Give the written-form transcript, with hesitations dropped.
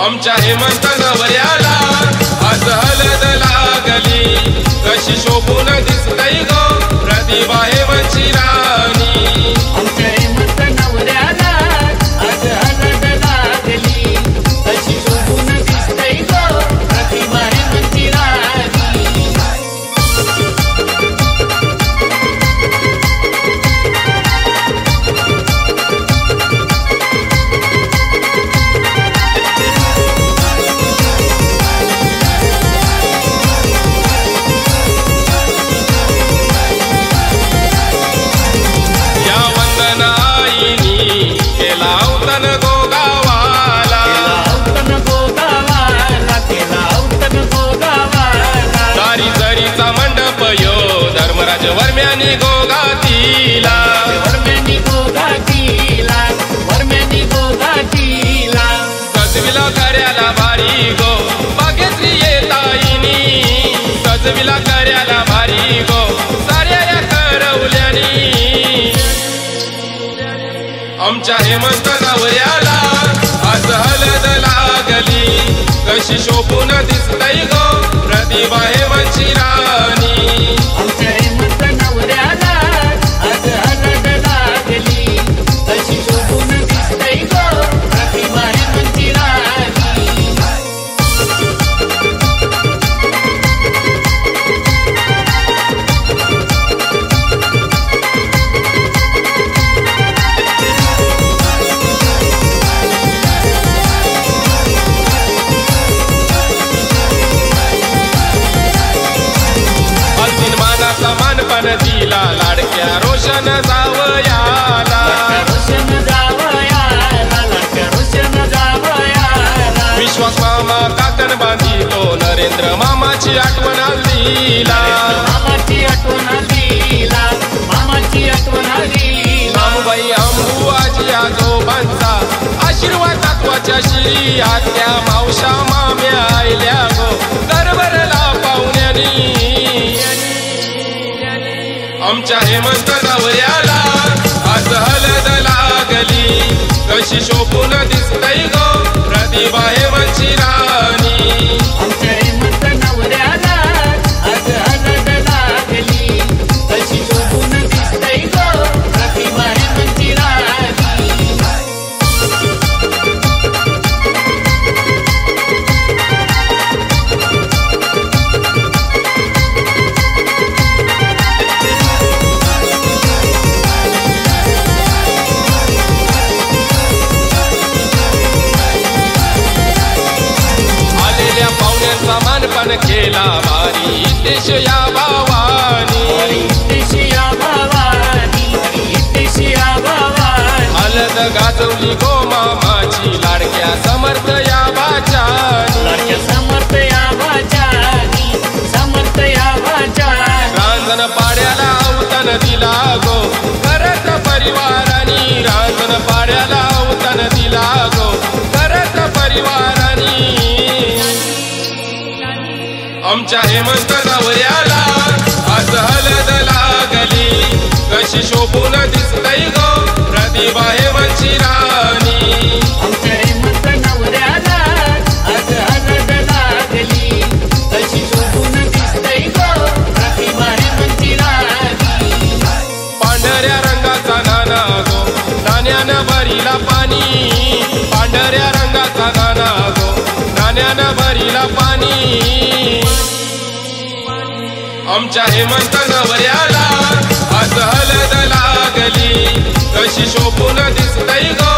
आमच्या हेमंत नवऱ्याला आज हळद लागली, कशी शोभून दिसतई गो प्रतिभा हेमंतची राणी। आमच्या हेमंत नवऱ्याला आज हळद लागली, कशी शोभून दिसतई गो प्रतिभा हेमंतची राणी। धर्मराज वर्म्यानी गोगातीला, वर्म्यानी गोगातीला, वर्म्यानी गोगातीला। सजविला कार्याला भारी गो भाग्यश्री येताईनी, सजविला कार्याला भारी गो साऱ्या या करवल्यानी। आमच्या हेमंत नवऱ्याला आज हळद लागली, कशी शोभून दिसतई गो प्रतिभा हेमंतची राणी। आमच्या हेमंत नवऱ्याला आज हळद लागली, कशी शोभून दिसतई गो प्रतिभा हेमंतची राणी। मानपण दिला लाडक्या रोशन जावयाला, रोशन जावयाला, लाडक्या रोशन जावयाला। विश्वास मामा काकण बांधितो, नरेंद्र मामाची आठवण आलीला, मामाची आठवण आलीला, मामाची आठवण आलीला। मामूबाई आंबू आजी आजोबांचा आशीर्वाद तत्वाच्या श्री आत्या मावशा माम्या आयल्या गो दरबारला पाहुण्यानी। आमच्या हेमंत नवऱ्याला आज हळद लागली, कशी शोभून दिसतई गो प्रतिभा हेमंतची राणी। आमच्या हेमंत नवऱ्याला आज हळद लागली, कशी शोभून दिसतई गो प्रतिभा हेमंतची राणी। मानपण केला भारी देश या भावानी, देश या भावानी, देश या भावानी। हळद गाजवली गो मामाची लाडक्या समर्थ या बाचानी, लाडक्या समर्थ या बाचानी, समर्थ या बाचानी। रांजण पाड्याला अवतन दिला गो करत परिवारानी, रांजण पाड्याला अवतन दिला गो करत परिवारानी। आमच्या हेमंत नवऱ्याला आज हळद लागली, कशी शोभून दिसतई गो प्रतिभा हेमंतची राणी। आमच्या हेमंत नवऱ्याला आज हळद लागली, कशी शोभून दिसतई गो प्रतिभा हेमंतची राणी। पांढऱ्या रंगाचा नाना गो नाण्यानं भरीला पाणी, पांढऱ्या रंगाचा नाना गो नाण्यानं भरीला पाणी। आमच्या हेमंत नवऱ्याला आज हळद लागली, कशी शोभून दिसतई गो